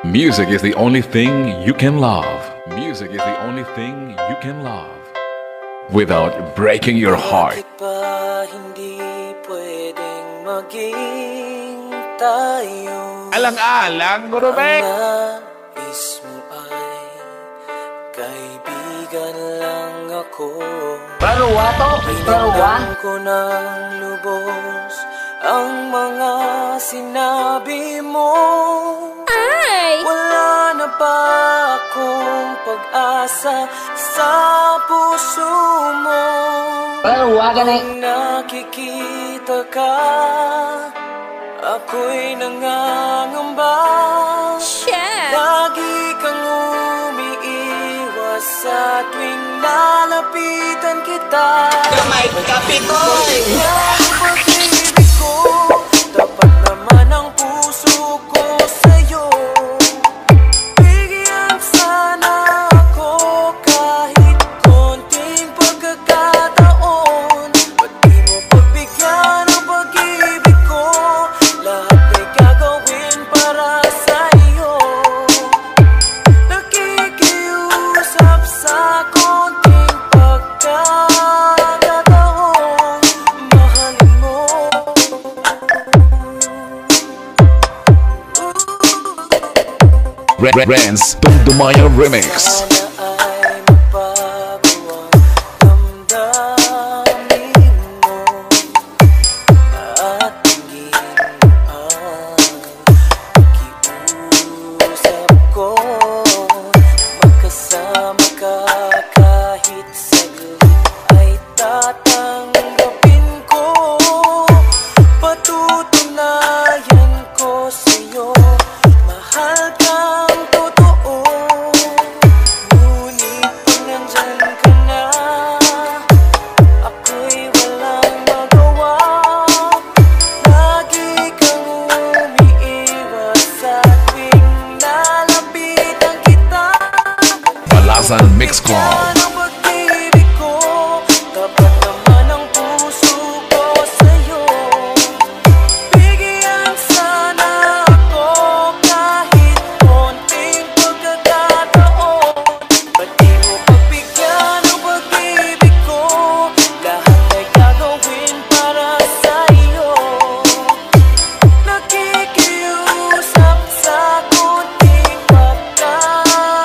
Music is the only thing you can love. Music is the only thing you can love without breaking your heart. Bakit ba hindi pwedeng maging tayo? Alang-alang, Gurubek! Ang nais mo ay kaibigan lang ako. Paruwa to, paruwa. Pinagdaan ko ng lubos ang mga sinabi mo. Ay! Wala na ba akong pag-asa sa puso mo? Paruwa ka na. Kung nakikita ka, ako'y nangangamba. Shit! Lagi kang umiiwas sa tuwing lalapitan kita. Kamay kapitoy! Pag-ibig ko, tapat naman ang puso ko sa'yo. Bigyan sana ako kahit konting pagkakataon. Ba't di mo pagbigyan ang pag-ibig ko? Lahat ay gagawin para sa'yo. Nakikiusap sa konting pagkakataon. Mahalin mo. Renz Dumdumaya Remix. Sana ay magbago ang damdamin mo at tingin ang pakiusap ko. Magkasama ka kahit saglit ay tatanggapin ko. Patutunayan ko sa'yo, mahal kang totoo. Ngunit pag nandyan ka na, ako'y walang magawa. Lagi kang umiiwas sa tuwing lalapitan kita. Balasan Mix Club. Ang pag-ibig ko, tapat naman ang puso ko sa'yo. Bigyan sana ako kahit konting pagkakataon. Ba't di mo pagbigyan ang pag-ibig ko? Lahat ay gagawin para sa'yo. Nakikiusap sa konting pagkakataon.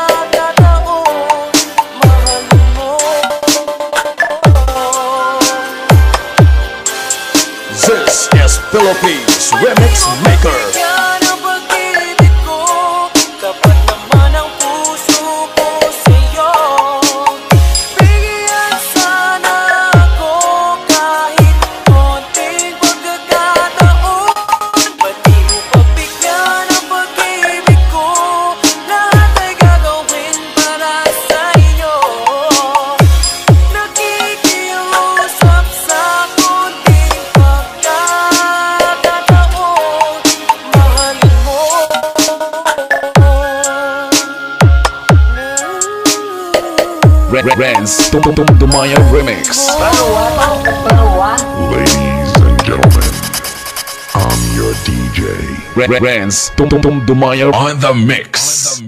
Mahalin mo. This is Philippines Remix Maker. Bigyan ang pag-ibig ko, tapat naman ang puso ko sa'yo. Bigyan sana ako kahit konting pagkakataon. Ba't di mo pagbigyan ang pag-ibig ko? Lahat ay gagawin para sa'yo. Nakikiusap sa konting pagkakataon. Mahalin mo. Renz Dumdumaya Remix. Paruwa to, paruwa. Ladies and gentlemen, I'm your DJ. Renz Dumdumaya on the mix.